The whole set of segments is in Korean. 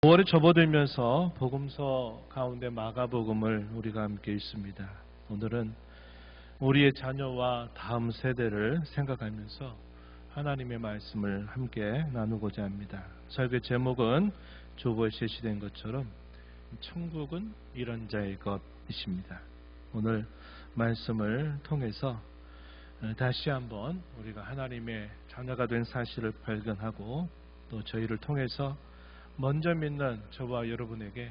5월에 접어들면서 복음서 가운데 마가복음을 우리가 함께 읽습니다. 오늘은 우리의 자녀와 다음 세대를 생각하면서 하나님의 말씀을 함께 나누고자 합니다. 설교 제목은 조보에 제시된 것처럼 천국은 이런 자의 것이십니다. 오늘 말씀을 통해서 다시 한번 우리가 하나님의 자녀가 된 사실을 발견하고 또 저희를 통해서 먼저 믿는 저와 여러분에게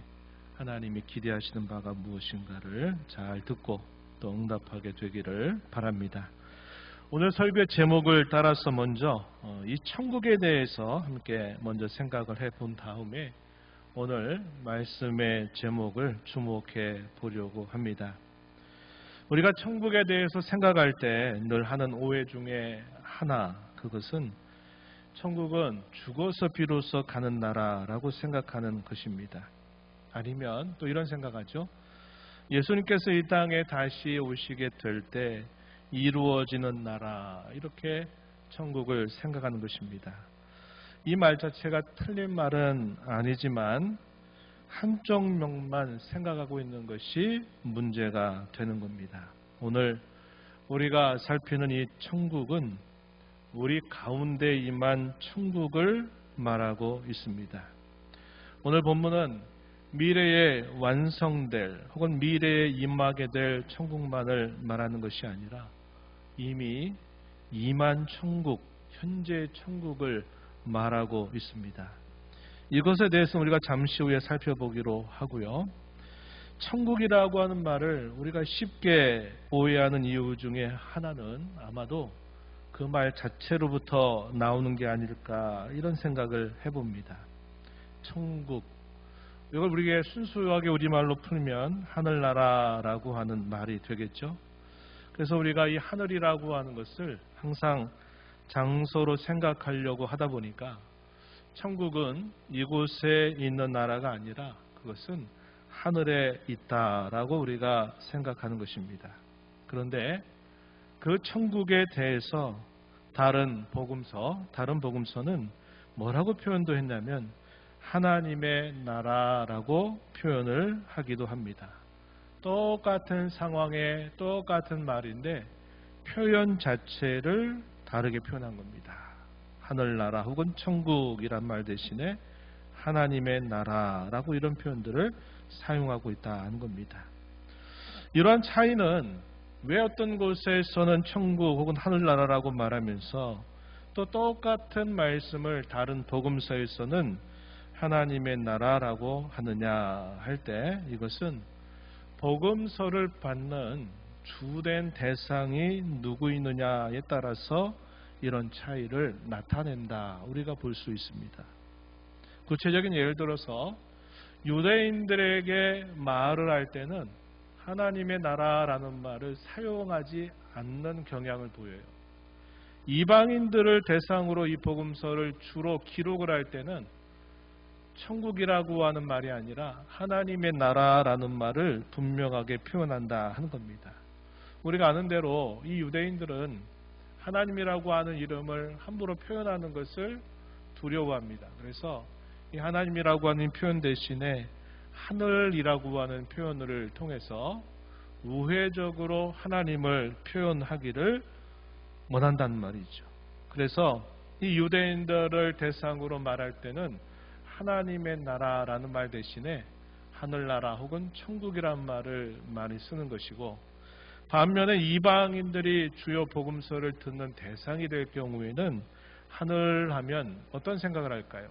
하나님이 기대하시는 바가 무엇인가를 잘 듣고 또 응답하게 되기를 바랍니다. 오늘 설교의 제목을 따라서 먼저 이 천국에 대해서 함께 먼저 생각을 해본 다음에 오늘 말씀의 제목을 주목해 보려고 합니다. 우리가 천국에 대해서 생각할 때 늘 하는 오해 중에 하나, 그것은 천국은 죽어서 비로소 가는 나라라고 생각하는 것입니다. 아니면 또 이런 생각하죠. 예수님께서 이 땅에 다시 오시게 될 때 이루어지는 나라, 이렇게 천국을 생각하는 것입니다. 이 말 자체가 틀린 말은 아니지만 한쪽 면만 생각하고 있는 것이 문제가 되는 겁니다. 오늘 우리가 살피는 이 천국은 우리 가운데 임한 천국을 말하고 있습니다. 오늘 본문은 미래에 완성될 혹은 미래에 임하게 될 천국만을 말하는 것이 아니라 이미 임한 천국, 현재의 천국을 말하고 있습니다. 이것에 대해서 우리가 잠시 후에 살펴보기로 하고요. 천국이라고 하는 말을 우리가 쉽게 오해하는 이유 중에 하나는 아마도 그 말 자체로부터 나오는 게 아닐까, 이런 생각을 해봅니다. 천국, 이걸 우리가 순수하게 우리말로 풀면 하늘나라라고 하는 말이 되겠죠. 그래서 우리가 이 하늘이라고 하는 것을 항상 장소로 생각하려고 하다 보니까 천국은 이곳에 있는 나라가 아니라 그것은 하늘에 있다라고 우리가 생각하는 것입니다. 그런데 그 천국에 대해서 다른 복음서는 뭐라고 표현도 했냐면 하나님의 나라라고 표현을 하기도 합니다. 똑같은 상황에 똑같은 말인데 표현 자체를 다르게 표현한 겁니다. 하늘나라 혹은 천국이란 말 대신에 하나님의 나라라고 이런 표현들을 사용하고 있다는 겁니다. 이러한 차이는 왜 어떤 곳에서는 천국 혹은 하늘나라라고 말하면서 또 똑같은 말씀을 다른 복음서에서는 하나님의 나라라고 하느냐 할 때, 이것은 복음서를 받는 주된 대상이 누구이느냐에 따라서 이런 차이를 나타낸다, 우리가 볼 수 있습니다. 구체적인 예를 들어서 유대인들에게 말을 할 때는 하나님의 나라라는 말을 사용하지 않는 경향을 보여요. 이방인들을 대상으로 이 복음서를 주로 기록을 할 때는 천국이라고 하는 말이 아니라 하나님의 나라라는 말을 분명하게 표현한다 하는 겁니다. 우리가 아는 대로 이 유대인들은 하나님이라고 하는 이름을 함부로 표현하는 것을 두려워합니다. 그래서 이 하나님이라고 하는 표현 대신에 하늘이라고 하는 표현을 통해서 우회적으로 하나님을 표현하기를 원한다는 말이죠. 그래서 이 유대인들을 대상으로 말할 때는 하나님의 나라라는 말 대신에 하늘나라 혹은 천국이란 말을 많이 쓰는 것이고, 반면에 이방인들이 주요 복음서를 듣는 대상이 될 경우에는 하늘하면 어떤 생각을 할까요?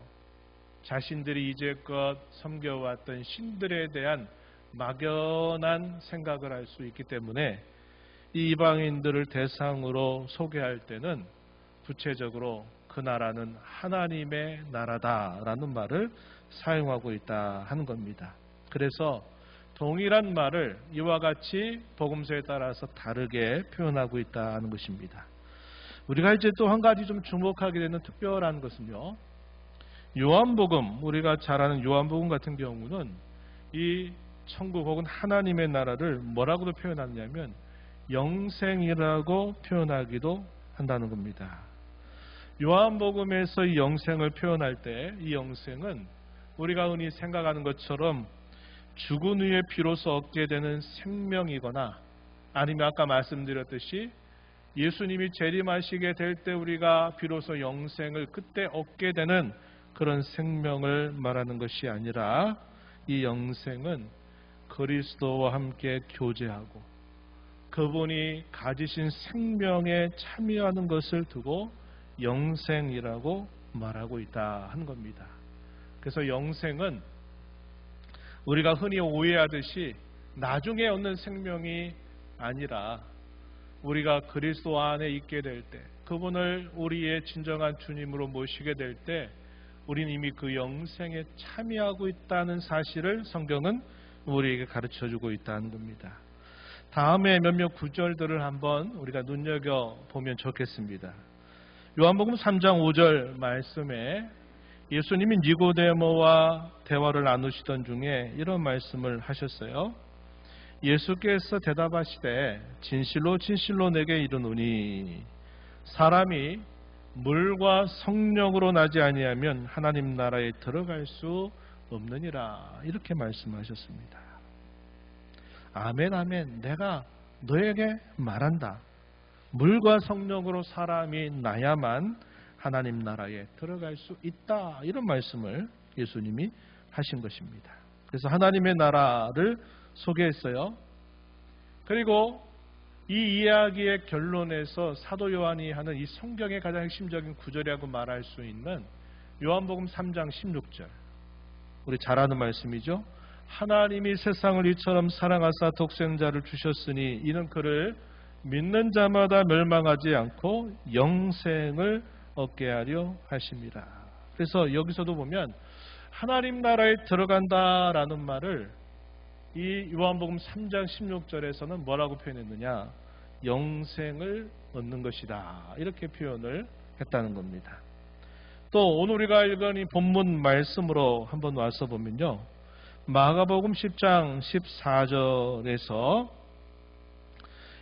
자신들이 이제껏 섬겨왔던 신들에 대한 막연한 생각을 할 수 있기 때문에 이 이방인들을 대상으로 소개할 때는 구체적으로 그 나라는 하나님의 나라다라는 말을 사용하고 있다 하는 겁니다. 그래서 동일한 말을 이와 같이 복음서에 따라서 다르게 표현하고 있다는 것입니다. 우리가 이제 또 한 가지 좀 주목하게 되는 특별한 것은요, 요한복음, 우리가 잘 아는 요한복음 같은 경우는 이 천국 혹은 하나님의 나라를 뭐라고도 표현하냐면 영생이라고 표현하기도 한다는 겁니다. 요한복음에서 이 영생을 표현할 때 이 영생은 우리가 흔히 생각하는 것처럼 죽은 후에 비로소 얻게 되는 생명이거나 아니면 아까 말씀드렸듯이 예수님이 재림하시게 될 때 우리가 비로소 영생을 그때 얻게 되는 그런 생명을 말하는 것이 아니라 이 영생은 그리스도와 함께 교제하고 그분이 가지신 생명에 참여하는 것을 두고 영생이라고 말하고 있다 하는 겁니다. 그래서 영생은 우리가 흔히 오해하듯이 나중에 얻는 생명이 아니라 우리가 그리스도 안에 있게 될 때, 그분을 우리의 진정한 주님으로 모시게 될 때 우리는 이미 그 영생에 참여하고 있다는 사실을 성경은 우리에게 가르쳐주고 있다는 겁니다. 다음에 몇몇 구절들을 한번 우리가 눈여겨보면 좋겠습니다. 요한복음 3장 5절 말씀에 예수님이 니고데모와 대화를 나누시던 중에 이런 말씀을 하셨어요. 예수께서 대답하시되 진실로 진실로 내게 이르노니 사람이 물과 성령으로 나지 아니하면 하나님 나라에 들어갈 수 없느니라. 이렇게 말씀하셨습니다. 아멘 아멘. 내가 너에게 말한다. 물과 성령으로 사람이 나야만 하나님 나라에 들어갈 수 있다. 이런 말씀을 예수님이 하신 것입니다. 그래서 하나님의 나라를 소개했어요. 그리고 이 이야기의 결론에서 사도 요한이 하는 이 성경의 가장 핵심적인 구절이라고 말할 수 있는 요한복음 3장 16절. 우리 잘 아는 말씀이죠. 하나님이 세상을 이처럼 사랑하사 독생자를 주셨으니 이는 그를 믿는 자마다 멸망하지 않고 영생을 얻게 하려 하심이라. 그래서 여기서도 보면 하나님 나라에 들어간다라는 말을 이 요한복음 3장 16절에서는 뭐라고 표현했느냐? 영생을 얻는 것이다. 이렇게 표현을 했다는 겁니다. 또 오늘 우리가 읽은 이 본문 말씀으로 한번 와서 보면요. 마가복음 10장 14절에서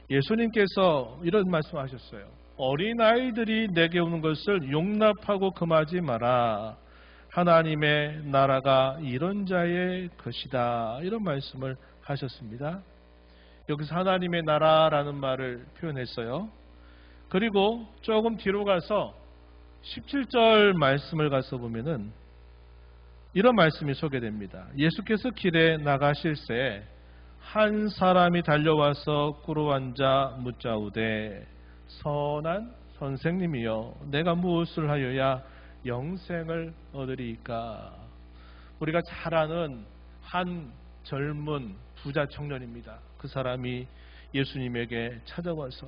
예수님께서 이런 말씀하셨어요. 어린아이들이 내게 오는 것을 용납하고 금하지 마라. 하나님의 나라가 이런 자의 것이다. 이런 말씀을 하셨습니다. 여기서 하나님의 나라라는 말을 표현했어요. 그리고 조금 뒤로 가서 17절 말씀을 가서 보면은 이런 말씀이 소개됩니다. 예수께서 길에 나가실새 한 사람이 달려와서 꿇어 앉아 묻자오되 선한 선생님이여 내가 무엇을 하여야 영생을 얻으리이까. 우리가 잘 아는 한 젊은 부자 청년입니다. 그 사람이 예수님에게 찾아와서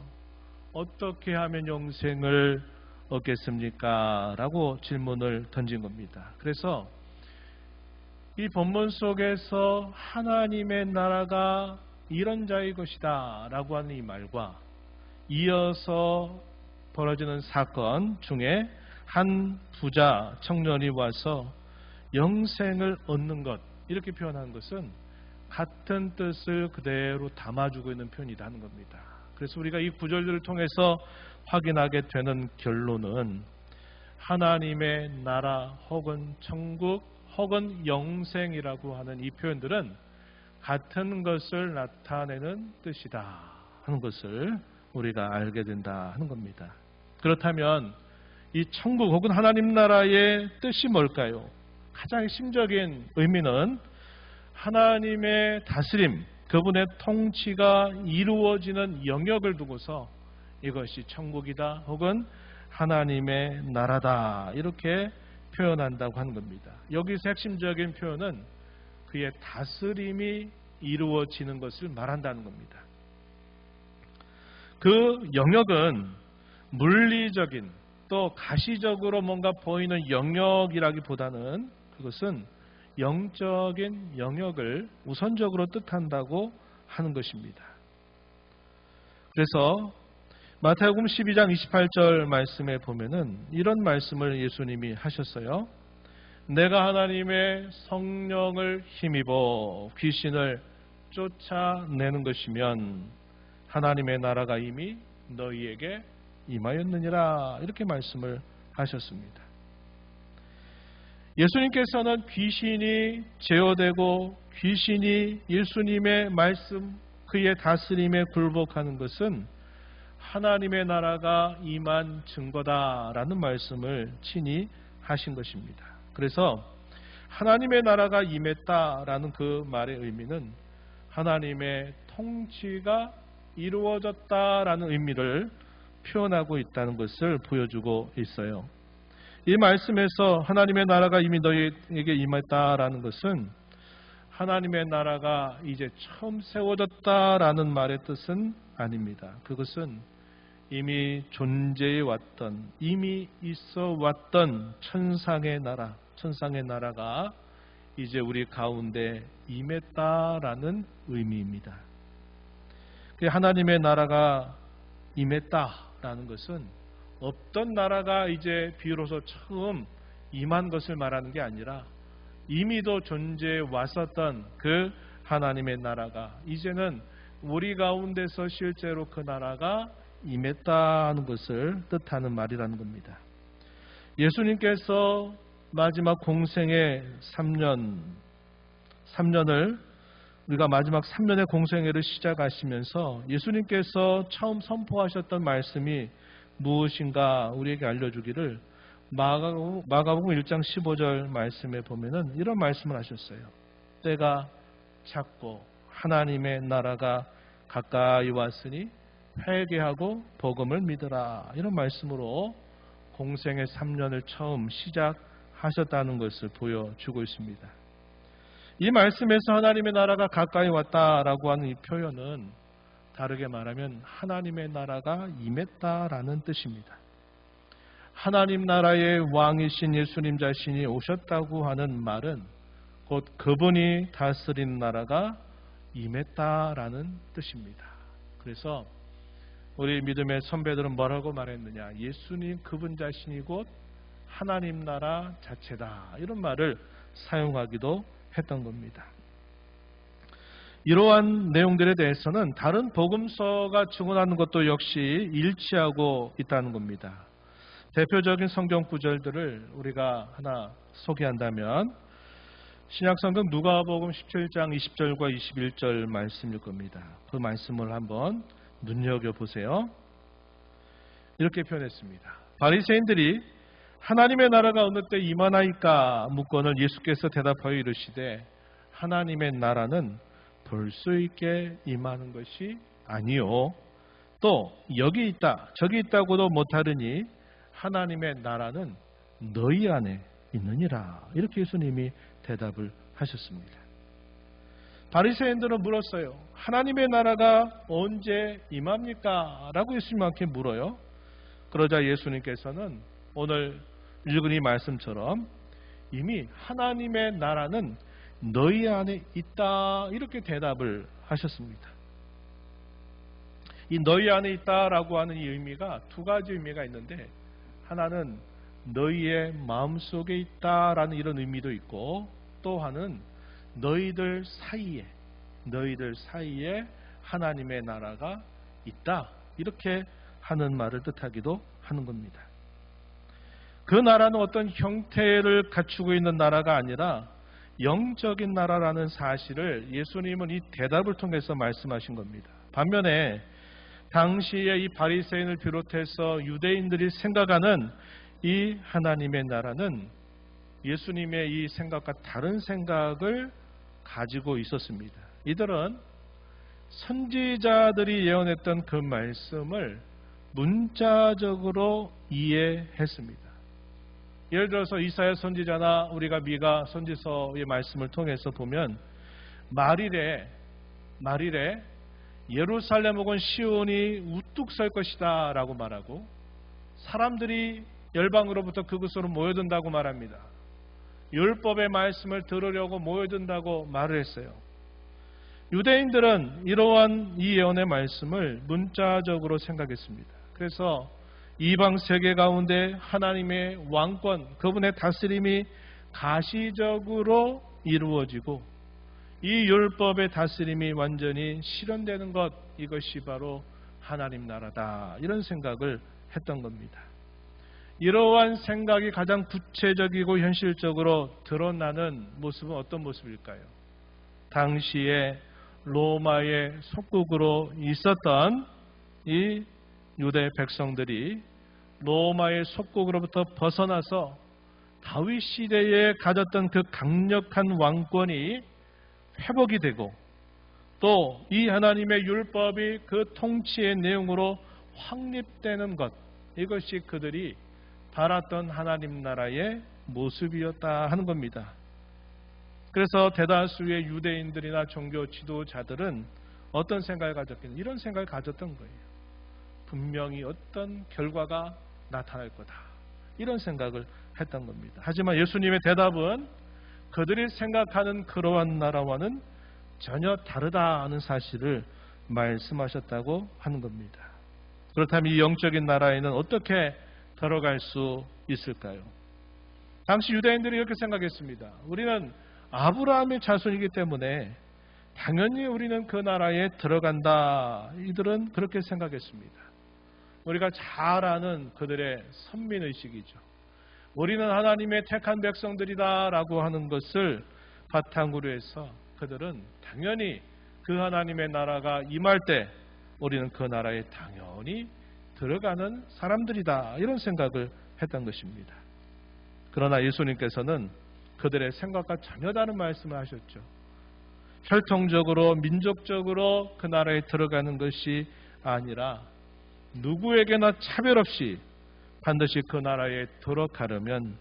어떻게 하면 영생을 얻겠습니까? 라고 질문을 던진 겁니다. 그래서 이 본문 속에서 하나님의 나라가 이런 자의 것이다 라고 하는 이 말과 이어서 벌어지는 사건 중에 한 부자 청년이 와서 영생을 얻는 것, 이렇게 표현한 것은 같은 뜻을 그대로 담아주고 있는 표현이다 하는 겁니다. 그래서 우리가 이 구절들을 통해서 확인하게 되는 결론은 하나님의 나라 혹은 천국 혹은 영생이라고 하는 이 표현들은 같은 것을 나타내는 뜻이다 하는 것을 우리가 알게 된다 하는 겁니다. 그렇다면 이 천국 혹은 하나님 나라의 뜻이 뭘까요? 가장 핵심적인 의미는 하나님의 다스림, 그분의 통치가 이루어지는 영역을 두고서 이것이 천국이다 혹은 하나님의 나라다 이렇게 표현한다고 하는 겁니다. 여기서 핵심적인 표현은 그의 다스림이 이루어지는 것을 말한다는 겁니다. 그 영역은 물리적인 또 가시적으로 뭔가 보이는 영역이라기보다는 그것은 영적인 영역을 우선적으로 뜻한다고 하는 것입니다. 그래서 마태복음 12장 28절 말씀에 보면은 이런 말씀을 예수님이 하셨어요. 내가 하나님의 성령을 힘입어 귀신을 쫓아내는 것이면 하나님의 나라가 이미 너희에게 임하였느니라 이렇게 말씀을 하셨습니다. 예수님께서는 귀신이 제어되고 귀신이 예수님의 말씀, 그의 다스림에 굴복하는 것은 하나님의 나라가 임한 증거다라는 말씀을 친히 하신 것입니다. 그래서 하나님의 나라가 임했다라는 그 말의 의미는 하나님의 통치가 이루어졌다라는 의미를 표현하고 있다는 것을 보여주고 있어요. 이 말씀에서 하나님의 나라가 이미 너희에게 임했다라는 것은 하나님의 나라가 이제 처음 세워졌다라는 말의 뜻은 아닙니다. 그것은 이미 존재해 왔던, 이미 있어 왔던 천상의 나라가 이제 우리 가운데 임했다라는 의미입니다. 하나님의 나라가 임했다라는 것은 없던 나라가 이제 비로소 처음 임한 것을 말하는 게 아니라 이미도 존재해 왔었던 그 하나님의 나라가 이제는 우리 가운데서 실제로 그 나라가 임했다는 것을 뜻하는 말이라는 겁니다. 예수님께서 마지막 공생의 3년을 우리가 마지막 3년의 공생애를 시작하시면서 예수님께서 처음 선포하셨던 말씀이 무엇인가 우리에게 알려주기를 마가복음 1장 15절 말씀에 보면은 이런 말씀을 하셨어요. 때가 찼고 하나님의 나라가 가까이 왔으니 회개하고 복음을 믿으라. 이런 말씀으로 공생의 3년을 처음 시작하셨다는 것을 보여주고 있습니다. 이 말씀에서 하나님의 나라가 가까이 왔다라고 하는 이 표현은 다르게 말하면 하나님의 나라가 임했다라는 뜻입니다. 하나님 나라의 왕이신 예수님 자신이 오셨다고 하는 말은 곧 그분이 다스리는 나라가 임했다라는 뜻입니다. 그래서 우리 믿음의 선배들은 뭐라고 말했느냐? 예수님 그분 자신이 곧 하나님 나라 자체다. 이런 말을 사용하기도 했던 겁니다. 이러한 내용들에 대해서는 다른 복음서가 증언하는 것도 역시 일치하고 있다는 겁니다. 대표적인 성경 구절들을 우리가 하나 소개한다면 신약성경 누가복음 17장 20절과 21절 말씀일 겁니다. 그 말씀을 한번 눈여겨보세요. 이렇게 표현했습니다. 바리새인들이 하나님의 나라가 어느 때 임하나이까 묻거늘 예수께서 대답하여 이르시되 하나님의 나라는 볼 수 있게 임하는 것이 아니요 또 여기 있다 저기 있다고도 못하르니 하나님의 나라는 너희 안에 있느니라. 이렇게 예수님이 대답을 하셨습니다. 바리새인들은 물었어요. 하나님의 나라가 언제 임합니까? 라고 예수님께 물어요. 그러자 예수님께서는 오늘 읽은 이 말씀처럼 이미 하나님의 나라는 너희 안에 있다. 이렇게 대답을 하셨습니다. 이 너희 안에 있다라고 하는 이 의미가 두 가지 의미가 있는데 하나는 너희의 마음속에 있다라는 이런 의미도 있고 또 하나는 너희들 사이에 하나님의 나라가 있다. 이렇게 하는 말을 뜻하기도 하는 겁니다. 그 나라는 어떤 형태를 갖추고 있는 나라가 아니라 영적인 나라라는 사실을 예수님은 이 대답을 통해서 말씀하신 겁니다. 반면에 당시에 이 바리새인을 비롯해서 유대인들이 생각하는 이 하나님의 나라는 예수님의 이 생각과 다른 생각을 가지고 있었습니다. 이들은 선지자들이 예언했던 그 말씀을 문자적으로 이해했습니다. 예를 들어서 이사야 선지자나 우리가 미가 선지서의 말씀을 통해서 보면 말일에 예루살렘 혹은 시온이 우뚝 설 것이다 라고 말하고 사람들이 열방으로부터 그곳으로 모여든다고 말합니다. 율법의 말씀을 들으려고 모여든다고 말을 했어요. 유대인들은 이러한 이 예언의 말씀을 문자적으로 생각했습니다. 그래서 이방 세계 가운데 하나님의 왕권, 그분의 다스림이 가시적으로 이루어지고 이 율법의 다스림이 완전히 실현되는 것, 이것이 바로 하나님 나라다. 이런 생각을 했던 겁니다. 이러한 생각이 가장 구체적이고 현실적으로 드러나는 모습은 어떤 모습일까요? 당시에 로마의 속국으로 있었던 이 유대 백성들이 로마의 속국으로부터 벗어나서 다윗 시대에 가졌던 그 강력한 왕권이 회복이 되고 또 이 하나님의 율법이 그 통치의 내용으로 확립되는 것, 이것이 그들이 바랐던 하나님 나라의 모습이었다 하는 겁니다. 그래서 대다수의 유대인들이나 종교 지도자들은 어떤 생각을 가졌겠냐, 이런 생각을 가졌던 거예요. 분명히 어떤 결과가 나타날 거다, 이런 생각을 했던 겁니다. 하지만 예수님의 대답은 그들이 생각하는 그러한 나라와는 전혀 다르다는 사실을 말씀하셨다고 하는 겁니다. 그렇다면 이 영적인 나라에는 어떻게 들어갈 수 있을까요? 당시 유대인들이 이렇게 생각했습니다. 우리는 아브라함의 자손이기 때문에 당연히 우리는 그 나라에 들어간다. 이들은 그렇게 생각했습니다. 우리가 잘 아는 그들의 선민의식이죠. 우리는 하나님의 택한 백성들이다라고 하는 것을 바탕으로 해서 그들은 당연히 그 하나님의 나라가 임할 때 우리는 그 나라에 당연히 들어가는 사람들이다, 이런 생각을 했던 것입니다. 그러나 예수님께서는 그들의 생각과 전혀 다른 말씀을 하셨죠. 혈통적으로 민족적으로 그 나라에 들어가는 것이 아니라 누구에게나 차별 없이 반드시 그 나라에 들어가려면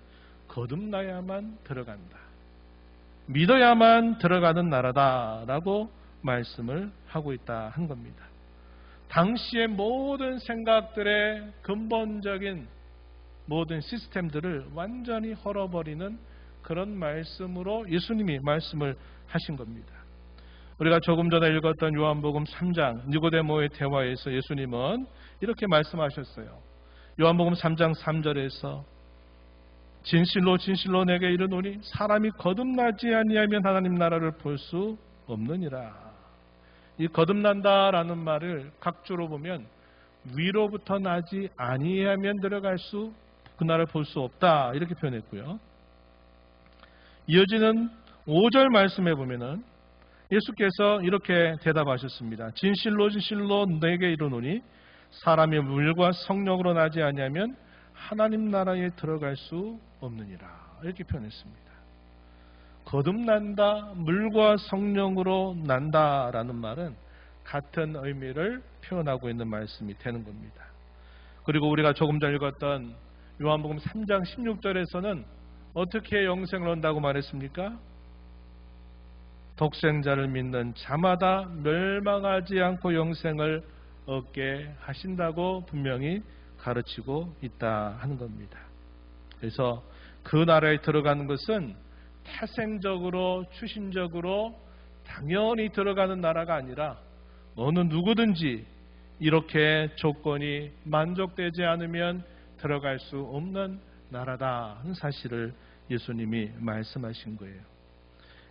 거듭나야만 들어간다, 믿어야만 들어가는 나라다라고 말씀을 하고 있다 한 겁니다. 당시의 모든 생각들의 근본적인 모든 시스템들을 완전히 헐어버리는 그런 말씀으로 예수님이 말씀을 하신 겁니다. 우리가 조금 전에 읽었던 요한복음 3장 니고데모의 대화에서 예수님은 이렇게 말씀하셨어요. 요한복음 3장 3절에서 진실로 진실로 내게 이르노니 사람이 거듭나지 아니하면 하나님 나라를 볼 수 없느니라. 이 거듭난다라는 말을 각주로 보면 위로부터 나지 아니하면 들어갈 수, 그 나라를 볼 수 없다, 이렇게 표현했고요. 이어지는 5절 말씀에 보면은 예수께서 이렇게 대답하셨습니다. 진실로 진실로 내게 이르노니 사람이 물과 성령으로 나지 아니하면 하나님 나라에 들어갈 수 없느니라, 이렇게 표현했습니다. 거듭난다, 물과 성령으로 난다라는 말은 같은 의미를 표현하고 있는 말씀이 되는 겁니다. 그리고 우리가 조금 전 읽었던 요한복음 3장 16절에서는 어떻게 영생을 얻는다고 말했습니까? 독생자를 믿는 자마다 멸망하지 않고 영생을 얻게 하신다고 분명히 가르치고 있다 하는 겁니다. 그래서 그 나라에 들어가는 것은 태생적으로 추신적으로 당연히 들어가는 나라가 아니라 어느 누구든지 이렇게 조건이 만족되지 않으면 들어갈 수 없는 나라다 하는 사실을 예수님이 말씀하신 거예요.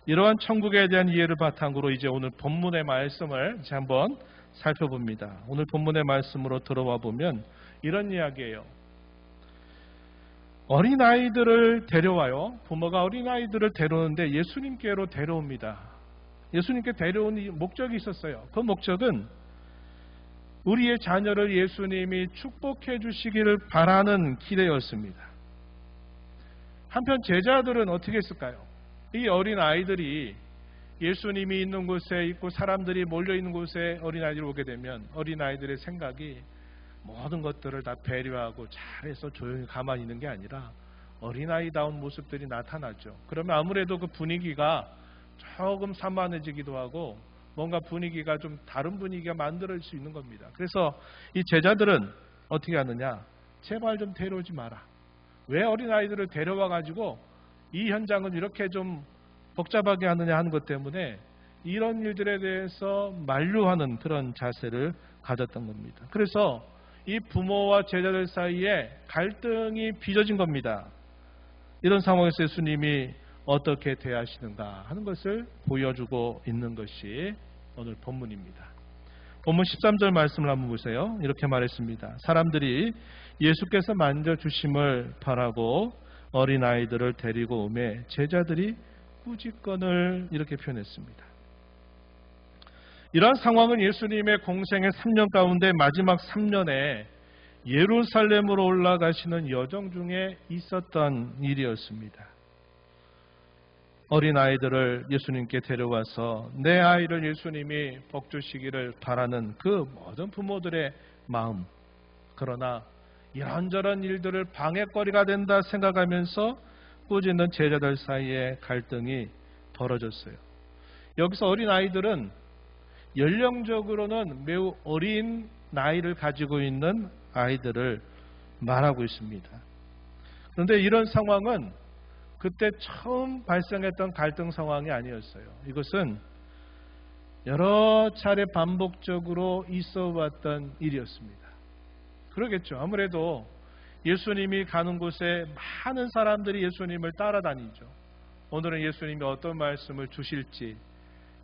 이러한 천국에 대한 이해를 바탕으로 이제 오늘 본문의 말씀을 한번 살펴봅니다. 오늘 본문의 말씀으로 들어와 보면 이런 이야기예요. 어린아이들을 데려와요. 부모가 어린아이들을 데려오는데 예수님께로 데려옵니다. 예수님께 데려온 목적이 있었어요. 그 목적은 우리의 자녀를 예수님이 축복해 주시기를 바라는 기대였습니다. 한편 제자들은 어떻게 했을까요? 이 어린아이들이 예수님이 있는 곳에 있고 사람들이 몰려있는 곳에 어린아이들이 오게 되면 어린아이들의 생각이 모든 것들을 다 배려하고 잘해서 조용히 가만히 있는 게 아니라 어린아이다운 모습들이 나타나죠. 그러면 아무래도 그 분위기가 조금 산만해지기도 하고 뭔가 분위기가 좀 다른 분위기가 만들어질 수 있는 겁니다. 그래서 이 제자들은 어떻게 하느냐? 제발 좀 데려오지 마라. 왜 어린아이들을 데려와 가지고 이 현장을 이렇게 좀 복잡하게 하느냐 하는 것 때문에 이런 일들에 대해서 만류하는 그런 자세를 가졌던 겁니다. 그래서 이 부모와 제자들 사이에 갈등이 빚어진 겁니다. 이런 상황에서 예수님이 어떻게 대하시는가 하는 것을 보여주고 있는 것이 오늘 본문입니다. 본문 13절 말씀을 한번 보세요. 이렇게 말했습니다. 사람들이 예수께서 만져주심을 바라고 어린아이들을 데리고 오매 제자들이 꾸짖건을 이렇게 표현했습니다. 이러한 상황은 예수님의 공생의 3년 가운데 마지막 3년에 예루살렘으로 올라가시는 여정 중에 있었던 일이었습니다. 어린아이들을 예수님께 데려와서 내 아이를 예수님이 복주시기를 바라는 그 모든 부모들의 마음, 그러나 이런저런 일들을 방해거리가 된다 생각하면서 꾸짖는 제자들 사이에 갈등이 벌어졌어요. 여기서 어린아이들은 연령적으로는 매우 어린 나이를 가지고 있는 아이들을 말하고 있습니다. 그런데 이런 상황은 그때 처음 발생했던 갈등 상황이 아니었어요. 이것은 여러 차례 반복적으로 있어 왔던 일이었습니다. 그러겠죠. 아무래도 예수님이 가는 곳에 많은 사람들이 예수님을 따라다니죠. 오늘은 예수님이 어떤 말씀을 주실지,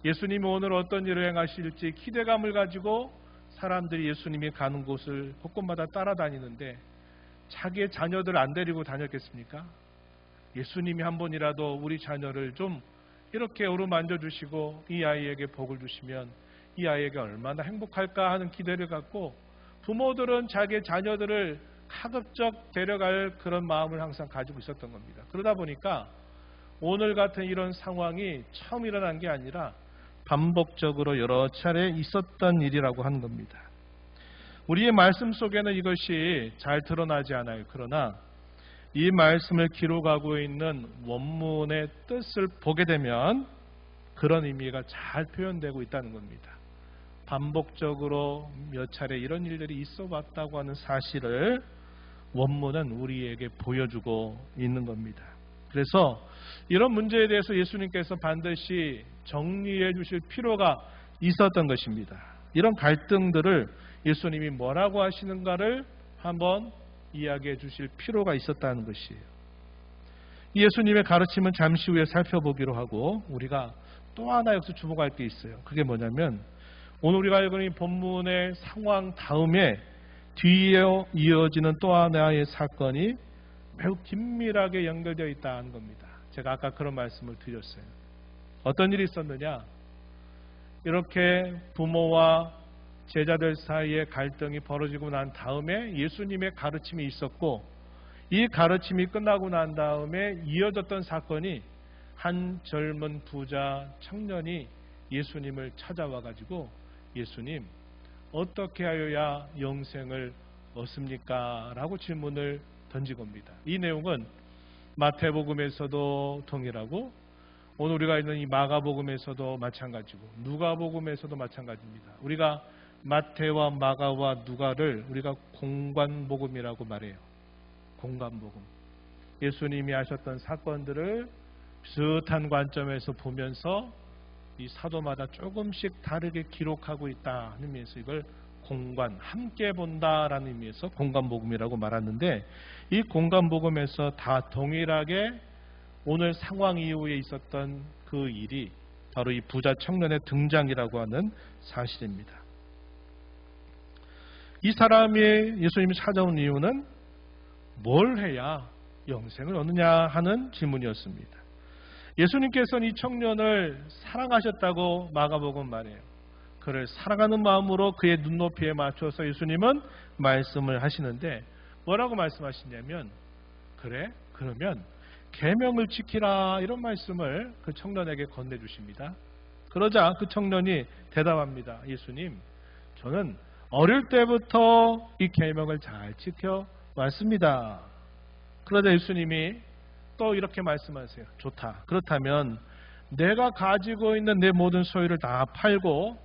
예수님이 오늘 어떤 일을 행하실지 기대감을 가지고 사람들이 예수님이 가는 곳을 곳곳마다 따라다니는데 자기의 자녀들 안 데리고 다녔겠습니까? 예수님이 한 번이라도 우리 자녀를 좀 이렇게 어루만져 주시고 이 아이에게 복을 주시면 이 아이에게 얼마나 행복할까 하는 기대를 갖고 부모들은 자기의 자녀들을 가급적 데려갈 그런 마음을 항상 가지고 있었던 겁니다. 그러다 보니까 오늘 같은 이런 상황이 처음 일어난 게 아니라 반복적으로 여러 차례 있었던 일이라고 하는 겁니다. 우리의 말씀 속에는 이것이 잘 드러나지 않아요. 그러나 이 말씀을 기록하고 있는 원문의 뜻을 보게 되면 그런 의미가 잘 표현되고 있다는 겁니다. 반복적으로 몇 차례 이런 일들이 있어 왔다고 하는 사실을 원문은 우리에게 보여주고 있는 겁니다. 그래서 이런 문제에 대해서 예수님께서 반드시 정리해 주실 필요가 있었던 것입니다. 이런 갈등들을 예수님이 뭐라고 하시는가를 한번 이야기해 주실 필요가 있었다는 것이에요. 예수님의 가르침은 잠시 후에 살펴보기로 하고 우리가 또 하나 여기서 주목할 게 있어요. 그게 뭐냐면 오늘 우리가 읽은 이 본문의 상황 다음에 뒤에 이어지는 또 하나의 사건이 매우 긴밀하게 연결되어 있다는 겁니다. 제가 아까 그런 말씀을 드렸어요. 어떤 일이 있었느냐? 이렇게 부모와 제자들 사이에 갈등이 벌어지고 난 다음에 예수님의 가르침이 있었고 이 가르침이 끝나고 난 다음에 이어졌던 사건이 한 젊은 부자 청년이 예수님을 찾아와 가지고 예수님 어떻게 하여야 영생을 얻습니까? 라고 질문을 던진 겁니다. 이 내용은 마태복음에서도 동일하고 오늘 우리가 있는 이 마가복음에서도 마찬가지고 누가복음에서도 마찬가지입니다. 우리가 마태와 마가와 누가를 우리가 공관복음이라고 말해요. 공관복음. 예수님이 하셨던 사건들을 비슷한 관점에서 보면서 이 사도마다 조금씩 다르게 기록하고 있다는 의미에서 이걸 공관, 함께 본다라는 의미에서 공관복음이라고 말하는데 이 공관복음에서 다 동일하게 오늘 상황 이후에 있었던 그 일이 바로 이 부자 청년의 등장이라고 하는 사실입니다. 이 사람이 예수님이 찾아온 이유는 뭘 해야 영생을 얻느냐 하는 질문이었습니다. 예수님께서는 이 청년을 사랑하셨다고 마가복음 말해요. 그를 사랑하는 마음으로 그의 눈높이에 맞춰서 예수님은 말씀을 하시는데 뭐라고 말씀하시냐면 그래? 그러면 계명을 지키라 이런 말씀을 그 청년에게 건네주십니다. 그러자 그 청년이 대답합니다. 예수님, 저는 어릴 때부터 이 계명을 잘 지켜왔습니다. 그러자 예수님이 또 이렇게 말씀하세요. 좋다. 그렇다면 내가 가지고 있는 내 모든 소유를 다 팔고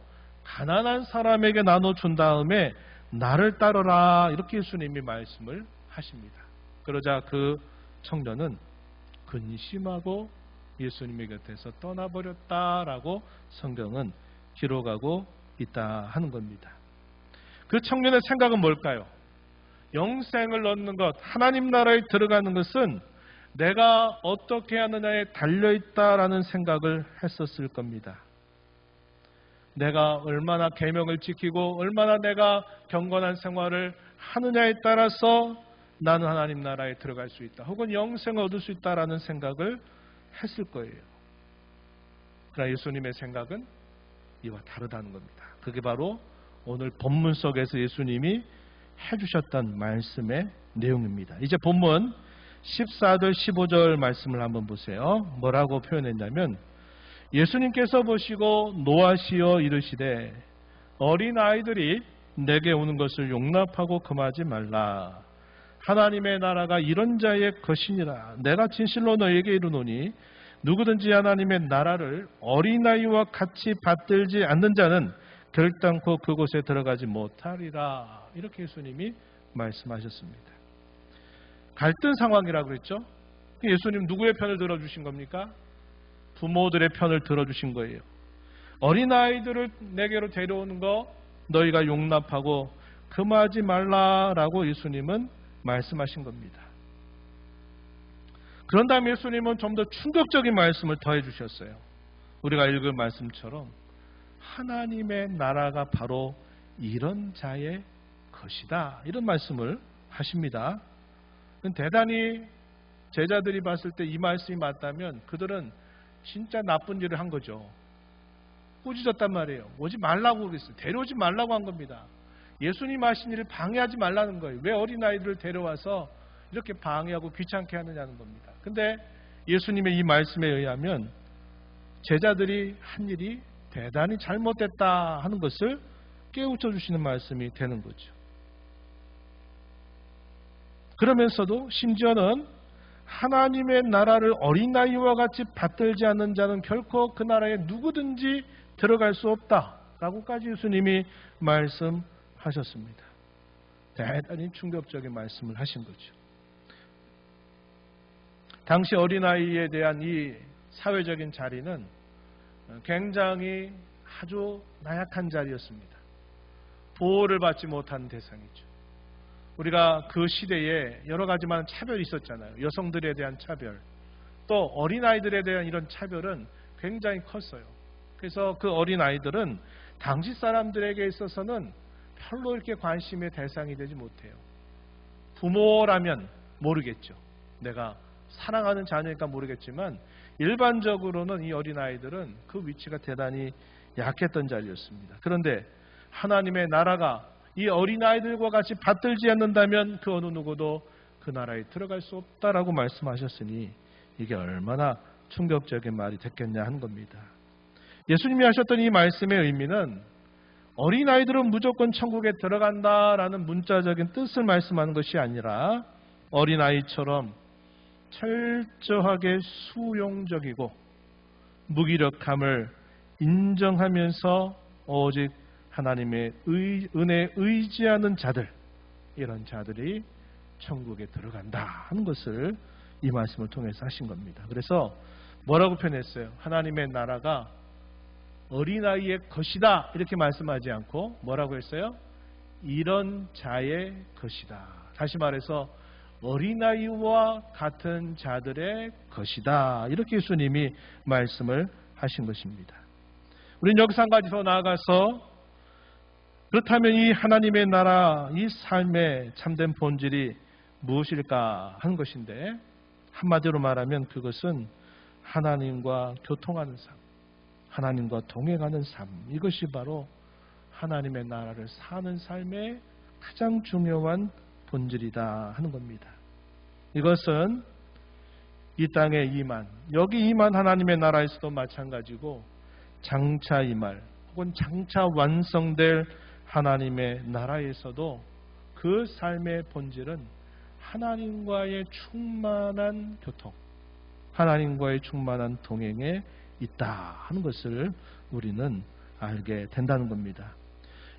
가난한 사람에게 나눠준 다음에 나를 따르라. 이렇게 예수님이 말씀을 하십니다. 그러자 그 청년은 근심하고 예수님의 곁에서 떠나버렸다라고 성경은 기록하고 있다 하는 겁니다. 그 청년의 생각은 뭘까요? 영생을 얻는 것, 하나님 나라에 들어가는 것은 내가 어떻게 하느냐에 달려있다라는 생각을 했었을 겁니다. 내가 얼마나 계명을 지키고 얼마나 내가 경건한 생활을 하느냐에 따라서 나는 하나님 나라에 들어갈 수 있다. 혹은 영생을 얻을 수 있다라는 생각을 했을 거예요. 그러나 예수님의 생각은 이와 다르다는 겁니다. 그게 바로 오늘 본문 속에서 예수님이 해주셨던 말씀의 내용입니다. 이제 본문 14절 15절 말씀을 한번 보세요. 뭐라고 표현했냐면 예수님께서 보시고 노하시어 이르시되 어린 아이들이 내게 오는 것을 용납하고 금하지 말라. 하나님의 나라가 이런 자의 것이니라. 내가 진실로 너에게 이르노니 누구든지 하나님의 나라를 어린아이와 같이 받들지 않는 자는 결단코 그곳에 들어가지 못하리라. 이렇게 예수님이 말씀하셨습니다. 갈등 상황이라고 그랬죠. 예수님 누구의 편을 들어주신 겁니까? 부모들의 편을 들어주신 거예요. 어린아이들을 내게로 데려오는 거 너희가 용납하고 금하지 말라라고 예수님은 말씀하신 겁니다. 그런 다음에 예수님은 좀 더 충격적인 말씀을 더해 주셨어요. 우리가 읽은 말씀처럼 하나님의 나라가 바로 이런 자의 것이다. 이런 말씀을 하십니다. 대단히 제자들이 봤을 때 이 말씀이 맞다면 그들은 진짜 나쁜 일을 한 거죠. 꾸짖었단 말이에요. 오지 말라고 그랬어요. 데려오지 말라고 한 겁니다. 예수님 하신 일을 방해하지 말라는 거예요. 왜 어린아이들을 데려와서 이렇게 방해하고 귀찮게 하느냐는 겁니다. 근데 예수님의 이 말씀에 의하면 제자들이 한 일이 대단히 잘못됐다 하는 것을 깨우쳐 주시는 말씀이 되는 거죠. 그러면서도 심지어는 하나님의 나라를 어린아이와 같이 받들지 않는 자는 결코 그 나라에 누구든지 들어갈 수 없다라고까지 예수님이 말씀하셨습니다. 대단히 충격적인 말씀을 하신 거죠. 당시 어린아이에 대한 이 사회적인 자리는 굉장히 아주 나약한 자리였습니다. 보호를 받지 못한 대상이죠. 우리가 그 시대에 여러 가지만 차별이 있었잖아요. 여성들에 대한 차별, 또 어린아이들에 대한 이런 차별은 굉장히 컸어요. 그래서 그 어린아이들은 당시 사람들에게 있어서는 별로 이렇게 관심의 대상이 되지 못해요. 부모라면 모르겠죠. 내가 사랑하는 자녀니까 모르겠지만 일반적으로는 이 어린아이들은 그 위치가 대단히 약했던 자리였습니다. 그런데 하나님의 나라가 이 어린아이들과 같이 받들지 않는다면 그 어느 누구도 그 나라에 들어갈 수 없다라고 말씀하셨으니 이게 얼마나 충격적인 말이 됐겠냐 하는 겁니다. 예수님이 하셨던 이 말씀의 의미는 어린아이들은 무조건 천국에 들어간다라는 문자적인 뜻을 말씀하는 것이 아니라 어린아이처럼 철저하게 수용적이고 무기력함을 인정하면서 오직 하나님의 은혜에 의지하는 자들, 이런 자들이 천국에 들어간다 하는 것을 이 말씀을 통해서 하신 겁니다. 그래서 뭐라고 표현했어요? 하나님의 나라가 어린아이의 것이다 이렇게 말씀하지 않고 뭐라고 했어요? 이런 자의 것이다. 다시 말해서 어린아이와 같은 자들의 것이다. 이렇게 예수님이 말씀을 하신 것입니다. 우리는 여기서 한 가지 더 나아가서 그렇다면 이 하나님의 나라, 이 삶의 참된 본질이 무엇일까 하는 것인데 한마디로 말하면 그것은 하나님과 교통하는 삶, 하나님과 동행하는 삶, 이것이 바로 하나님의 나라를 사는 삶의 가장 중요한 본질이다 하는 겁니다. 이것은 이 땅에 임한, 여기 임한 하나님의 나라에서도 마찬가지고 장차 임할 혹은 장차 완성될 하나님의 나라에서도 그 삶의 본질은 하나님과의 충만한 교통, 하나님과의 충만한 동행에 있다 하는 것을 우리는 알게 된다는 겁니다.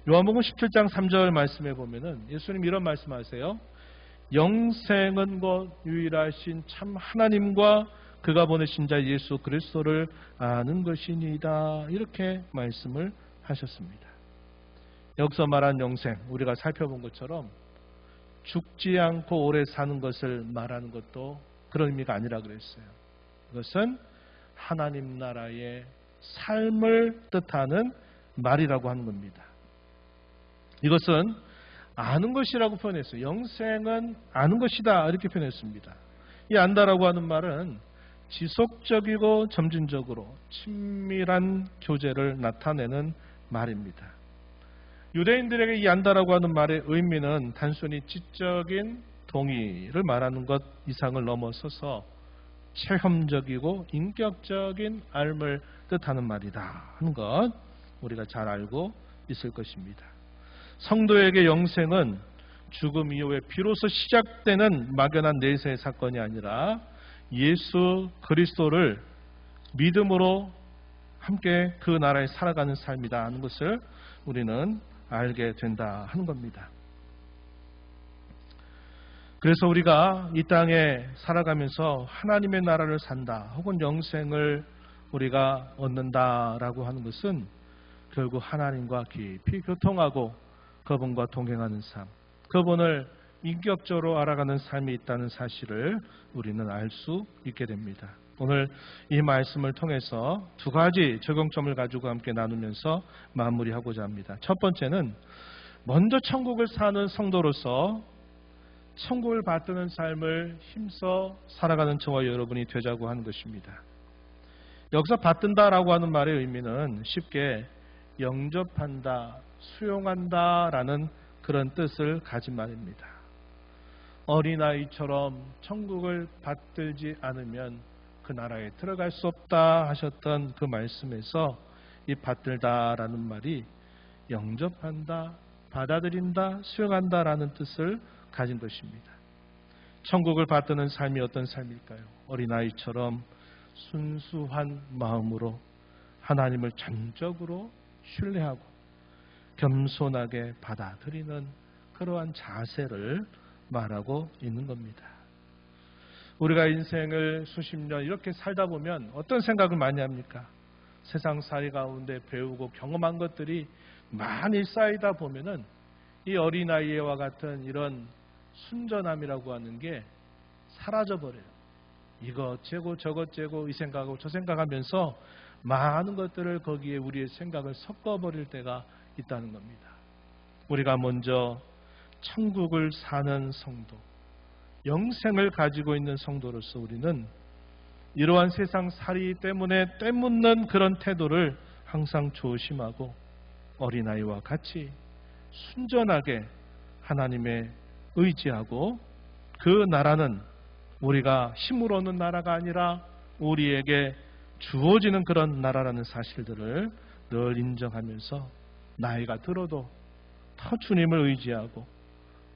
요한복음 17장 3절 말씀에 보면은 예수님 이런 말씀하세요. 영생은 곧 유일하신 참 하나님과 그가 보내신 자 예수 그리스도를 아는 것이니이다. 이렇게 말씀을 하셨습니다. 여기서 말한 영생, 우리가 살펴본 것처럼 죽지 않고 오래 사는 것을 말하는 것도 그런 의미가 아니라 그랬어요. 그것은 하나님 나라의 삶을 뜻하는 말이라고 하는 겁니다. 이것은 아는 것이라고 표현했어요. 영생은 아는 것이다 이렇게 표현했습니다. 이 안다라고 하는 말은 지속적이고 점진적으로 친밀한 교제를 나타내는 말입니다. 유대인들에게 이 안다라고 하는 말의 의미는 단순히 지적인 동의를 말하는 것 이상을 넘어서서 체험적이고 인격적인 알을 뜻하는 말이다 하는 것 우리가 잘 알고 있을 것입니다. 성도에게 영생은 죽음 이후에 비로소 시작되는 막연한 내세의 사건이 아니라 예수 그리스도를 믿음으로 함께 그 나라에 살아가는 삶이다 하는 것을 우리는 알게 된다 하는 겁니다. 그래서 우리가 이 땅에 살아가면서 하나님의 나라를 산다 혹은 영생을 우리가 얻는다라고 하는 것은 결국 하나님과 깊이 교통하고 그분과 동행하는 삶, 그분을 인격적으로 알아가는 삶이 있다는 사실을 우리는 알 수 있게 됩니다. 오늘 이 말씀을 통해서 두 가지 적용점을 가지고 함께 나누면서 마무리하고자 합니다. 첫 번째는 먼저 천국을 사는 성도로서 천국을 받드는 삶을 힘써 살아가는 저와 여러분이 되자고 하는 것입니다. 여기서 받든다라고 하는 말의 의미는 쉽게 영접한다, 수용한다라는 그런 뜻을 가진 말입니다. 어린아이처럼 천국을 받들지 않으면 그 나라에 들어갈 수 없다 하셨던 그 말씀에서 이 받들다라는 말이 영접한다, 받아들인다, 수용한다라는 뜻을 가진 것입니다. 천국을 받드는 삶이 어떤 삶일까요? 어린아이처럼 순수한 마음으로 하나님을 전적으로 신뢰하고 겸손하게 받아들이는 그러한 자세를 말하고 있는 겁니다. 우리가 인생을 수십 년 이렇게 살다 보면 어떤 생각을 많이 합니까? 세상살이 가운데 배우고 경험한 것들이 많이 쌓이다 보면은 이 어린아이와 같은 이런 순전함이라고 하는 게 사라져버려요. 이거 째고 저것 째고 이 생각하고 저 생각하면서 많은 것들을 거기에 우리의 생각을 섞어버릴 때가 있다는 겁니다. 우리가 먼저 천국을 사는 성도, 영생을 가지고 있는 성도로서 우리는 이러한 세상살이 때문에 때묻는 그런 태도를 항상 조심하고 어린아이와 같이 순전하게 하나님의 의지하고 그 나라는 우리가 힘으로 얻는 나라가 아니라 우리에게 주어지는 그런 나라라는 사실들을 늘 인정하면서 나이가 들어도 더 주님을 의지하고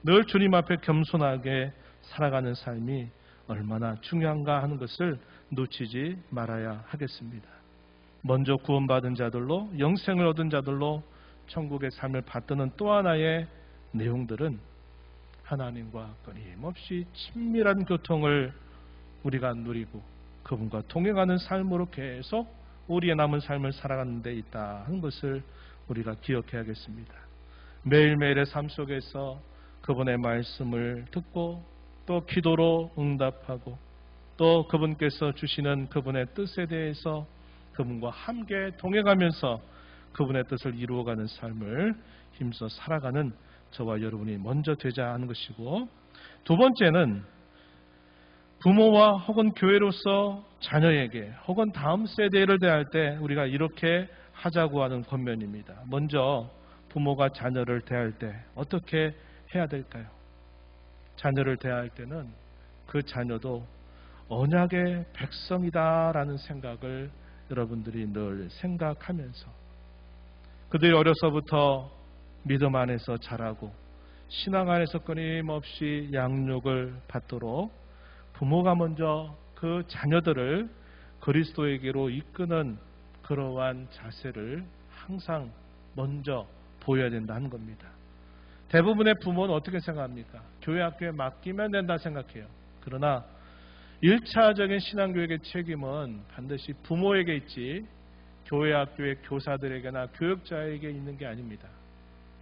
늘 주님 앞에 겸손하게 살아가는 삶이 얼마나 중요한가 하는 것을 놓치지 말아야 하겠습니다. 먼저 구원받은 자들로 영생을 얻은 자들로 천국의 삶을 받드는 또 하나의 내용들은 하나님과 끊임없이 친밀한 교통을 우리가 누리고 그분과 동행하는 삶으로 계속 우리의 남은 삶을 살아가는 데 있다 하는 것을 우리가 기억해야겠습니다. 매일매일의 삶 속에서 그분의 말씀을 듣고 또 기도로 응답하고 또 그분께서 주시는 그분의 뜻에 대해서 그분과 함께 동행하면서 그분의 뜻을 이루어가는 삶을 힘써 살아가는 저와 여러분이 먼저 되자 하는 것이고, 두 번째는 부모와 혹은 교회로서 자녀에게 혹은 다음 세대를 대할 때 우리가 이렇게 하자고 하는 권면입니다. 먼저 부모가 자녀를 대할 때 어떻게 해야 될까요? 자녀를 대할 때는 그 자녀도 언약의 백성이다라는 생각을 여러분들이 늘 생각하면서 그들이 어려서부터 믿음 안에서 자라고 신앙 안에서 끊임없이 양육을 받도록 부모가 먼저 그 자녀들을 그리스도에게로 이끄는 그러한 자세를 항상 먼저 보여야 된다는 겁니다. 대부분의 부모는 어떻게 생각합니까? 교회 학교에 맡기면 된다 생각해요. 그러나 1차적인 신앙교육의 책임은 반드시 부모에게 있지 교회 학교의 교사들에게나 교육자에게 있는 게 아닙니다.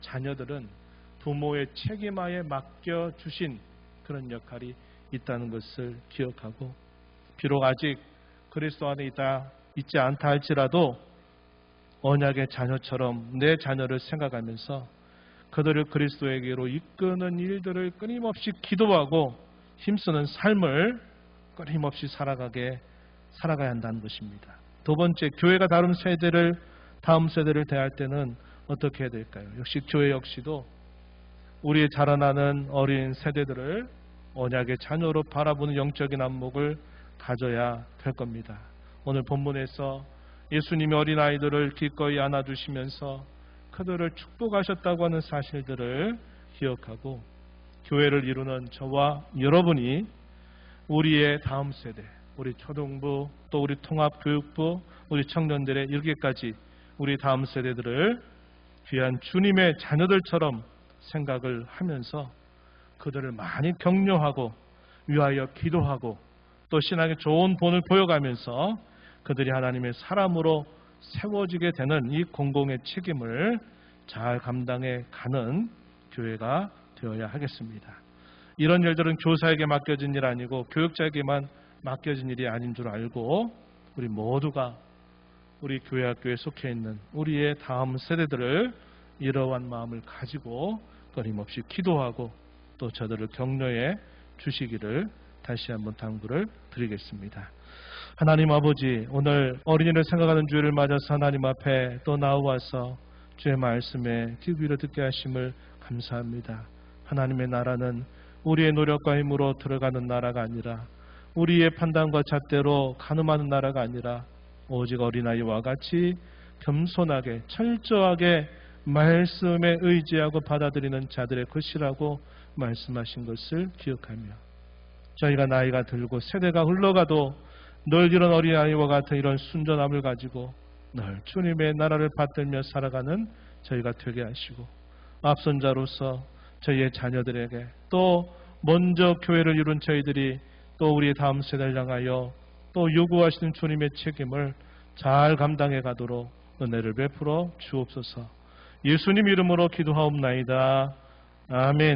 자녀들은 부모의 책임하에 맡겨주신 그런 역할이 있다는 것을 기억하고, 비록 아직 그리스도 안에 있지 않다 할지라도 언약의 자녀처럼 내 자녀를 생각하면서 그들을 그리스도에게로 이끄는 일들을 끊임없이 기도하고 힘쓰는 삶을 끊임없이 살아가야 한다는 것입니다. 두 번째, 교회가 다음 세대를 대할 때는 어떻게 해야 될까요? 역시 교회 역시도 우리의 자라나는 어린 세대들을 언약의 자녀로 바라보는 영적인 안목을 가져야 될 겁니다. 오늘 본문에서 예수님이 어린아이들을 기꺼이 안아주시면서 그들을 축복하셨다고 하는 사실들을 기억하고 교회를 이루는 저와 여러분이 우리의 다음 세대, 우리 초등부, 또 우리 통합교육부, 우리 청년들의 이렇게까지 우리 다음 세대들을 귀한 주님의 자녀들처럼 생각을 하면서 그들을 많이 격려하고 위하여 기도하고 또 신앙의 좋은 본을 보여가면서 그들이 하나님의 사람으로 세워지게 되는 이 공공의 책임을 잘 감당해 가는 교회가 되어야 하겠습니다. 이런 일들은 교사에게 맡겨진 일 아니고 교육자에게만 맡겨진 일이 아닌 줄 알고 우리 모두가 우리 교회 학교에 속해 있는 우리의 다음 세대들을 이러한 마음을 가지고 끊임없이 기도하고 또 저들을 격려해 주시기를 다시 한번 당부를 드리겠습니다. 하나님 아버지, 오늘 어린이를 생각하는 주일을 맞아서 하나님 앞에 또 나와서 주의 말씀에 귀 기울여 듣게 하심을 감사합니다. 하나님의 나라는 우리의 노력과 힘으로 들어가는 나라가 아니라 우리의 판단과 잣대로 가늠하는 나라가 아니라 오직 어린아이와 같이 겸손하게 철저하게 말씀에 의지하고 받아들이는 자들의 것이라고 말씀하신 것을 기억하며 저희가 나이가 들고 세대가 흘러가도 늘 이런 어린아이와 같은 이런 순전함을 가지고 늘 주님의 나라를 받들며 살아가는 저희가 되게 하시고 앞선 자로서 저희의 자녀들에게 또 먼저 교회를 이룬 저희들이 또 우리의 다음 세대를 향하여 또 요구하시는 주님의 책임을 잘 감당해 가도록 은혜를 베풀어 주옵소서. 예수님 이름으로 기도하옵나이다. 아멘.